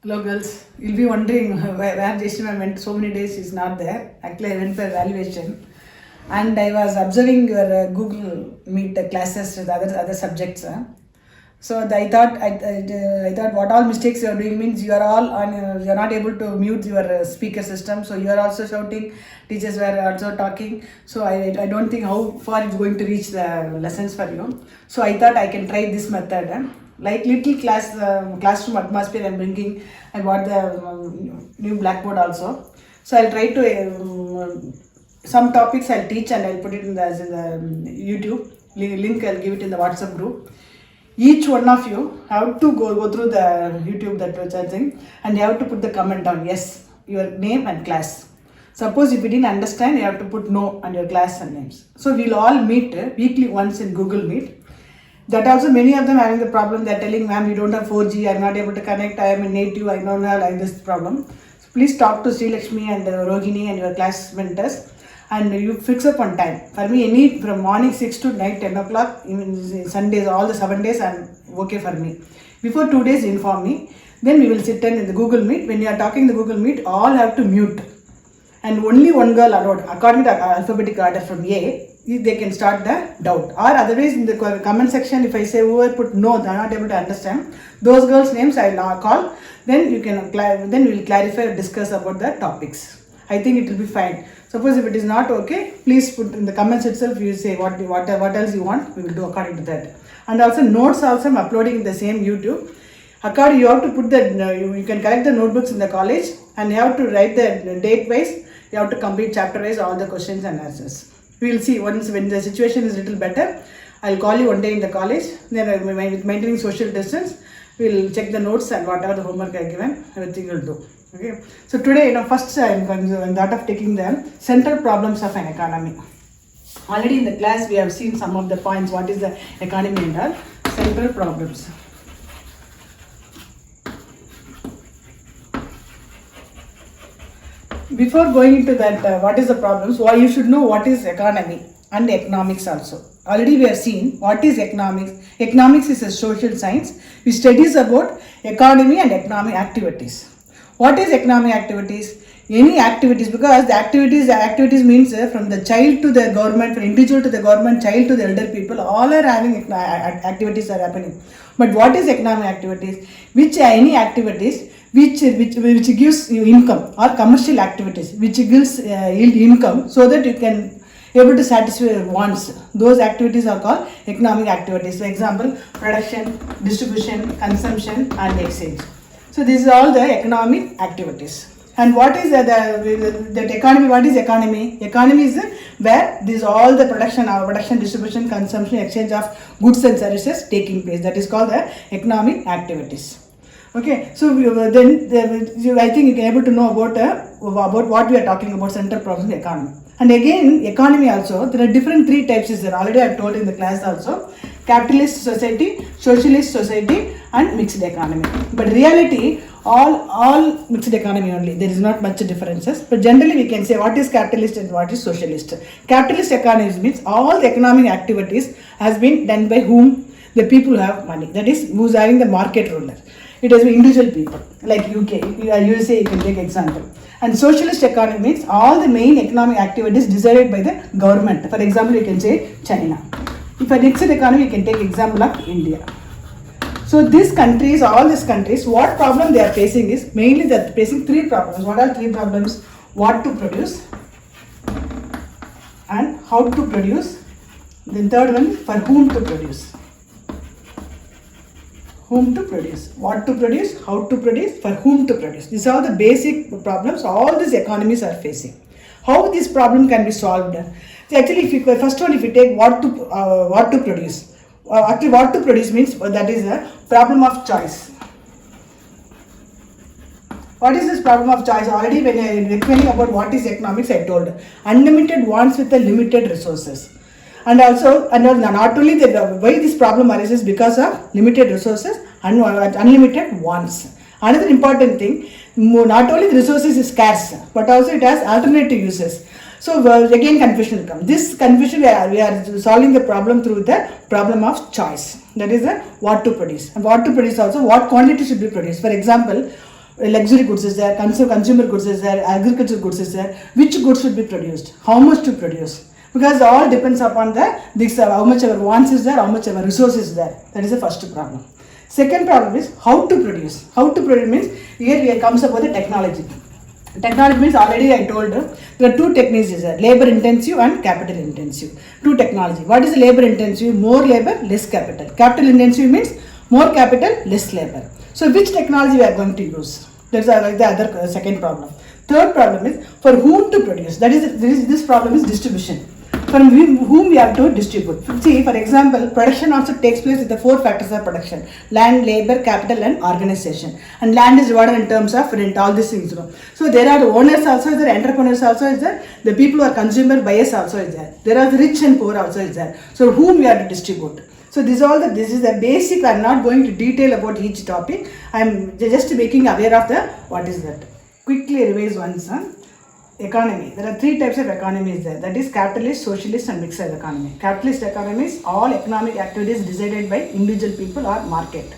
Hello girls, you'll be wondering where Jeshima went so many days, she's not there. Actually, I went for evaluation and I was observing your Google Meet classes with other subjects. So I thought what all mistakes you are doing means you are all on you are not able to mute your speaker system. So you are also shouting. Teachers were also talking. So I don't think how far it's going to reach the lessons for you. So I thought I can try this method. Like little classroom atmosphere I'm bringing. I bought the new blackboard also. So I'll try to some topics I'll teach and I'll put it in the YouTube link. I'll give it in the WhatsApp group. Each one of you have to go through the YouTube that was thing and you have to put the comment down. Yes, your name and class. Suppose if you didn't understand, you have to put no and your class and names. So we'll all meet weekly once in Google Meet. That also many of them having the problem. They're telling, ma'am, you don't have 4G, I'm not able to connect, I am a native, I don't have like this problem. So please talk to Sri Lakshmi and Rohini and your class mentors and you fix up on time. For me, any from morning 6 to night 10 o'clock, even Sundays, all the 7 days, I'm okay for me. Before 2 days, inform me. Then we will sit in the Google Meet. When you are talking the Google Meet, all have to mute. And only one girl allowed, according to alphabetic order from A, they can start the doubt. Or otherwise, in the comment section, if I say whoever put no, they are not able to understand, those girls' names I will call. Then you can then we will clarify or discuss about the topics. I think it will be fine. Suppose if it is not okay, please put in the comments itself. You say what else you want. We will do according to that. And also notes also I'm uploading in the same YouTube. According you have to put the you can collect the notebooks in the college and you have to write the date wise. You have to complete chapter wise all the questions and answers. We will see once when the situation is little better. I'll call you one day in the college. Then with maintaining social distance, we'll check the notes and whatever the homework I given, everything will do. Okay. So today, first I'm thought of taking the central problems of an economy. Already in the class we have seen some of the points. What is the economy and all central problems. Before going into that, what is the problems? Why you should know what is economy and economics also. Already we have seen what is economics. Economics is a social science which studies about economy and economic activities. What is economic activities? Any activities, because the activities means from the child to the government, from individual to the government, child to the elder people, all are having activities are happening. But what is economic activities? Which any activities which gives you income, or commercial activities which gives yield income so that you can able to satisfy your wants. Those activities are called economic activities. For example, production, distribution, consumption and exchange. So this is all the economic activities. And what is that economy? What is economy? Economy is where this all the production, distribution, consumption, exchange of goods and services taking place. That is called the economic activities. Okay, so then I think you can able to know about what we are talking about central problems in the economy. And again, economy also, there are different three types is there. Already I have told in the class also. Capitalist society, socialist society and mixed economy. But reality, all mixed economy only. There is not much differences. But generally we can say what is capitalist and what is socialist. Capitalist economy means all the economic activities has been done by whom? The people who have money. That is who's having the market ruler. It has been individual people like UK, USA you can take example. And socialist economy means all the main economic activities decided by the government. For example, you can say China. If a mixed economy, you can take example of India. So these countries, all these countries, what problem they are facing is mainly they are facing three problems. What are three problems? What to produce and how to produce. Then third one, for whom to produce. Whom to produce, what to produce, how to produce, for whom to produce. These are the basic problems all these economies are facing. How this problem can be solved? So actually, if you first one, if you take what to produce, actually what to produce means that is a problem of choice. What is this problem of choice? Already when I am explaining about what is economics, I told unlimited wants with the limited resources. And also, not only why this problem arises because of limited resources and unlimited wants. Another important thing, not only the resources is scarce, but also it has alternative uses. So again confusion will come. This confusion we are solving the problem through the problem of choice. That is what to produce. And what to produce also, what quantity should be produced. For example, luxury goods is there, consumer goods is there, agriculture goods is there. Which goods should be produced? How much to produce? Because all depends upon how much our wants is there, how much our resources is there. That is the first problem. Second problem is how to produce. How to produce means here comes about the technology. Technology means already I told you, there are two techniques is there, labor intensive and capital intensive. Two technology. What is labor intensive? More labor, less capital. Capital intensive means more capital, less labor. So which technology we are going to use? That's the other second problem. Third problem is for whom to produce. That is this problem is distribution. From whom we have to distribute. See, for example, production also takes place with the four factors of production: land, labor, capital, and organization. And land is divided in terms of rent, all these things. So there are the owners also, there entrepreneurs also is there, the people who are consumer buyers also is there. There are the rich and poor also is there. So whom we have to distribute. So this is the basic. I am not going to detail about each topic. I am just making aware of what is that. Quickly revise once. Economy. There are three types of economies there. That is capitalist, socialist, and mixed economy. Capitalist economy is all economic activities decided by individual people or market.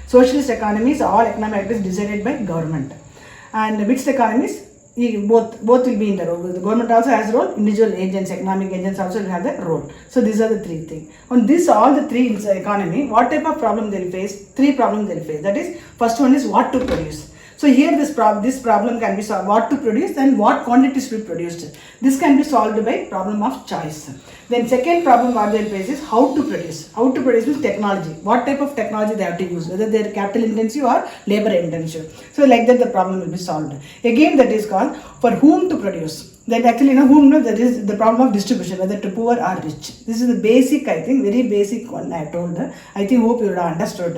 Socialist economy is all economic activities decided by government. And mixed economies, both will be in the role. The government also has a role. Individual agents, economic agents also will have the role. So these are the three things. On this, all the three in the economy, what type of problem they will face? Three problems they will face. That is, first one is what to produce. So here this problem can be solved, what to produce and what quantities to be produced. This can be solved by problem of choice. Then second problem what they face is how to produce. How to produce with technology. What type of technology they have to use, whether they are capital intensive or labor intensive. So like that the problem will be solved. Again that is called for whom to produce. Then actually that is the problem of distribution, whether to poor or rich. This is the basic, I think, very basic one I told. I think hope you would have understood.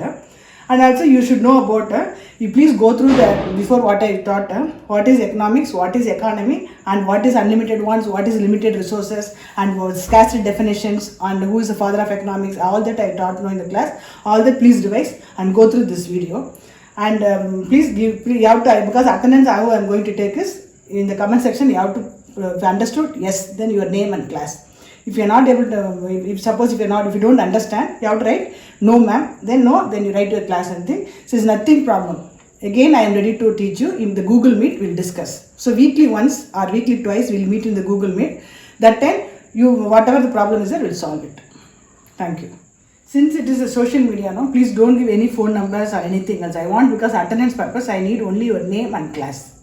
And also you should know about, you please go through before what I taught, what is economics, what is economy, and what is unlimited wants, what is limited resources, and what scarcity definitions, and who is the father of economics, all that I taught in the class. All that please revise and go through this video. And please you have to, because attendance how I am going to take is, in the comment section you have to, if you understood, yes, then your name and class. If you are not able to, if you don't understand, you have to write no ma'am, then no, then you write your class and thing. So it's nothing problem. Again, I am ready to teach you in the Google Meet. We'll discuss. So weekly once or weekly twice we'll meet in the Google Meet. That time whatever the problem is there, we'll solve it. Thank you. Since it is a social media, please don't give any phone numbers or anything else. I want, because attendance purpose, I need only your name and class.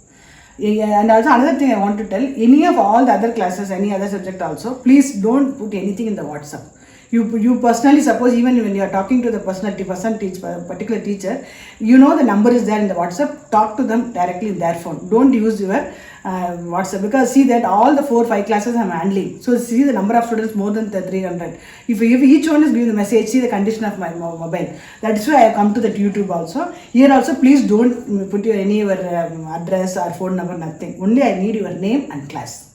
And also another thing I want to tell, any of all the other classes, any other subject also, please don't put anything in the WhatsApp. You personally, suppose even when you are talking to the particular teacher, the number is there in the WhatsApp, talk to them directly in their phone. Don't use your WhatsApp, because see that all the 4-5 classes I am handling. So see the number of students more than 300. If each one is giving the message, see the condition of my mobile. That is why I have come to that YouTube also. Here also please don't put any your address or phone number, nothing. Only I need your name and class.